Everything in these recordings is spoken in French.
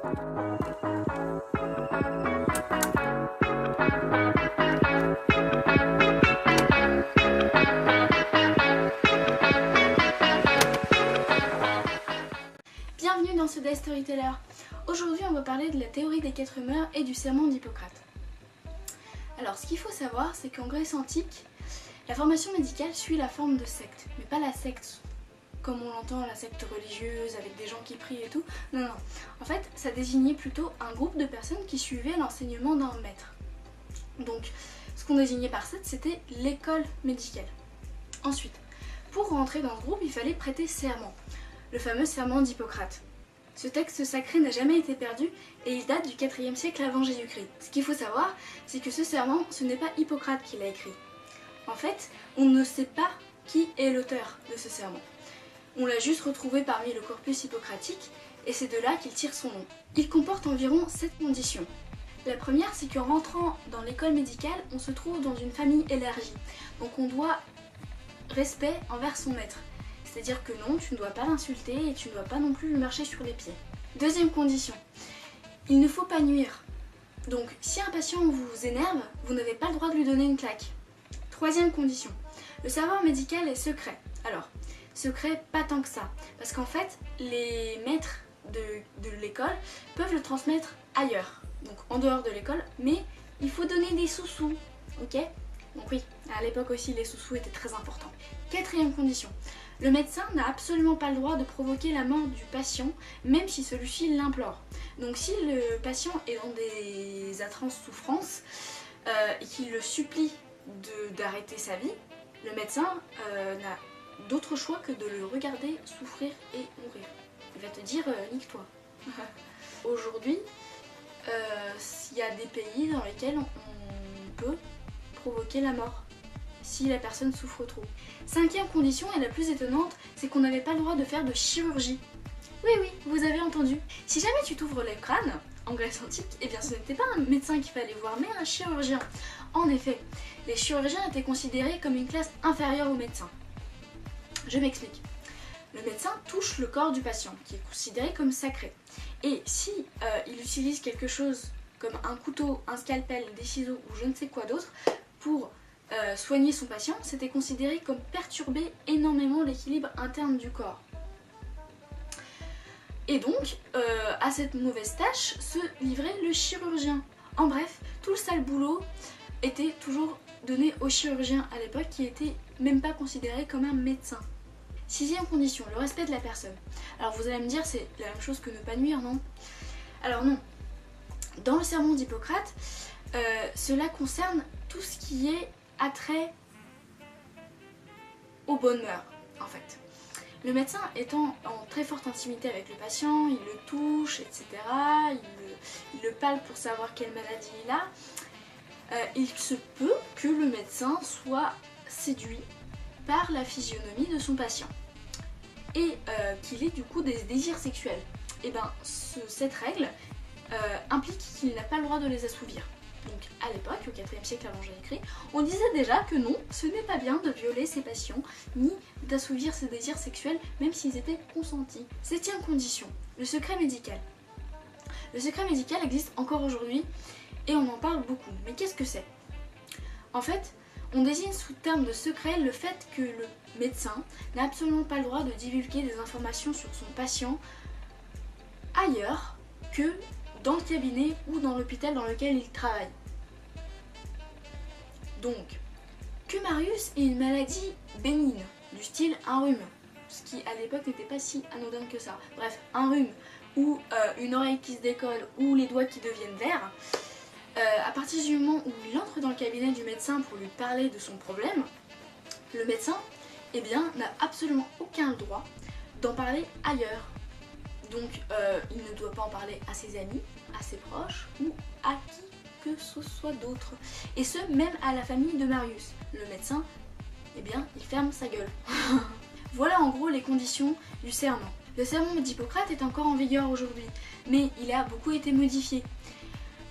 Bienvenue dans ce Day Storyteller. Aujourd'hui on va parler de la théorie des 4 humeurs et du serment d'Hippocrate. Alors ce qu'il faut savoir, c'est qu'en Grèce antique, la formation médicale suit la forme de secte, mais pas la secte comme on l'entend, la secte religieuse avec des gens qui prient et tout. Non, non. En fait, ça désignait plutôt un groupe de personnes qui suivaient l'enseignement d'un maître. Donc, ce qu'on désignait par secte, c'était l'école médicale. Ensuite, pour rentrer dans ce groupe, il fallait prêter serment, le fameux serment d'Hippocrate. Ce texte sacré n'a jamais été perdu et il date du 4e siècle avant Jésus-Christ. Ce qu'il faut savoir, c'est que ce serment, ce n'est pas Hippocrate qui l'a écrit. En fait, on ne sait pas qui est l'auteur de ce serment. On l'a juste retrouvé parmi le corpus hippocratique et c'est de là qu'il tire son nom. Il comporte environ 7 conditions. La première, c'est qu'en rentrant dans l'école médicale, on se trouve dans une famille élargie. Donc on doit respect envers son maître. C'est-à-dire que non, tu ne dois pas l'insulter et tu ne dois pas non plus lui marcher sur les pieds. Deuxième condition, il ne faut pas nuire. Donc si un patient vous énerve, vous n'avez pas le droit de lui donner une claque. Troisième condition, le savoir médical est secret. Alors, secret pas tant que ça, parce qu'en fait, les maîtres de l'école peuvent le transmettre ailleurs, donc en dehors de l'école, mais il faut donner des sous-sous, ok? Donc oui, à l'époque aussi, les sous-sous étaient très importants. Quatrième condition, le médecin n'a absolument pas le droit de provoquer la mort du patient, même si celui-ci l'implore. Donc si le patient est dans des atroces souffrances et qu'il le supplie d'arrêter sa vie, le médecin n'a d'autre choix que de le regarder souffrir et mourir. Il va te dire nique-toi. Aujourd'hui, il y a des pays dans lesquels on peut provoquer la mort si la personne souffre trop. Cinquième condition et la plus étonnante, c'est qu'on n'avait pas le droit de faire de chirurgie. Oui, oui, vous avez entendu. Si jamais tu t'ouvres le crâne, en Grèce antique, eh bien ce n'était pas un médecin qu'il fallait voir, mais un chirurgien. En effet, les chirurgiens étaient considérés comme une classe inférieure aux médecins. Je m'explique. Le médecin touche le corps du patient, qui est considéré comme sacré. Et si il utilise quelque chose comme un couteau, un scalpel, des ciseaux ou je ne sais quoi d'autre pour soigner son patient, c'était considéré comme perturber énormément l'équilibre interne du corps. Et donc, à cette mauvaise tâche se livrait le chirurgien. En bref, tout le sale boulot était toujours donné au chirurgien à l'époque, qui était même pas considéré comme un médecin. Sixième condition, le respect de la personne. Alors vous allez me dire, c'est la même chose que ne pas nuire, non? Alors non. Dans le sermon d'Hippocrate, cela concerne tout ce qui est attrait aux bonnes mœurs, en fait. Le médecin étant en très forte intimité avec le patient, il le touche, etc. Il le palpe pour savoir quelle maladie il a. Il se peut que le médecin soit séduit par la physionomie de son patient et qu'il ait du coup des désirs sexuels. Et bien cette règle implique qu'il n'a pas le droit de les assouvir. Donc à l'époque, au 4e siècle avant Jésus-Christ, on disait déjà que non, ce n'est pas bien de violer ses patients ni d'assouvir ses désirs sexuels même s'ils étaient consentis. Septième condition, le secret médical. Le secret médical existe encore aujourd'hui et on en parle beaucoup. Mais qu'est-ce que c'est? En fait, on désigne sous terme de secret le fait que le médecin n'a absolument pas le droit de divulguer des informations sur son patient ailleurs que dans le cabinet ou dans l'hôpital dans lequel il travaille. Donc, que Marius ait une maladie bénigne, du style un rhume, ce qui à l'époque n'était pas si anodin que ça. Bref, un rhume ou une oreille qui se décolle ou les doigts qui deviennent verts, à partir du moment où il entre dans le cabinet du médecin pour lui parler de son problème, le médecin eh bien, n'a absolument aucun droit d'en parler ailleurs. Donc il ne doit pas en parler à ses amis, à ses proches ou à qui que ce soit d'autre. Et ce, même à la famille de Marius. Le médecin, eh bien, il ferme sa gueule. Voilà en gros les conditions du serment. Le serment d'Hippocrate est encore en vigueur aujourd'hui, mais il a beaucoup été modifié.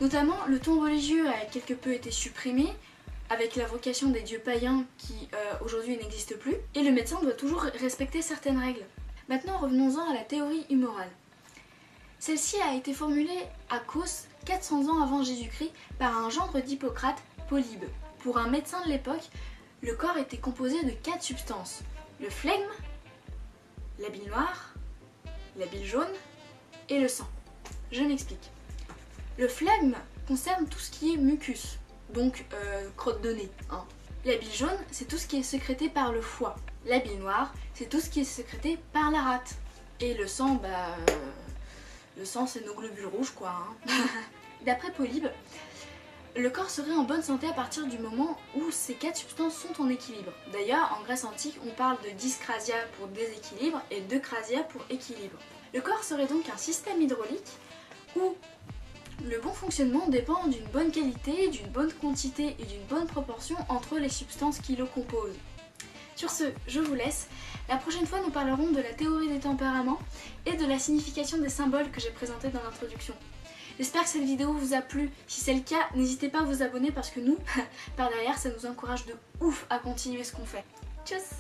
Notamment, le ton religieux a quelque peu été supprimé, avec l'invocation des dieux païens qui aujourd'hui n'existent plus, et le médecin doit toujours respecter certaines règles. Maintenant, revenons-en à la théorie humorale. Celle-ci a été formulée à Cos 400 ans avant Jésus-Christ par un gendre d'Hippocrate, Polybe. Pour un médecin de l'époque, le corps était composé de 4 substances. Le flegme, la bile noire, la bile jaune et le sang. Je m'explique. Le flegme concerne tout ce qui est mucus, donc crotte de nez. La bile jaune, c'est tout ce qui est sécrété par le foie. La bile noire, c'est tout ce qui est sécrété par la rate. Et le sang, le sang c'est nos globules rouges quoi. D'après Polybe, le corps serait en bonne santé à partir du moment où ces 4 substances sont en équilibre. D'ailleurs, en Grèce antique, on parle de dyscrasia pour déséquilibre et d'eucrasia pour équilibre. Le corps serait donc un système hydraulique où le bon fonctionnement dépend d'une bonne qualité, d'une bonne quantité et d'une bonne proportion entre les substances qui le composent. Sur ce, je vous laisse. La prochaine fois, nous parlerons de la théorie des tempéraments et de la signification des symboles que j'ai présentés dans l'introduction. J'espère que cette vidéo vous a plu. Si c'est le cas, n'hésitez pas à vous abonner parce que nous, par derrière, ça nous encourage de ouf à continuer ce qu'on fait. Tchuss!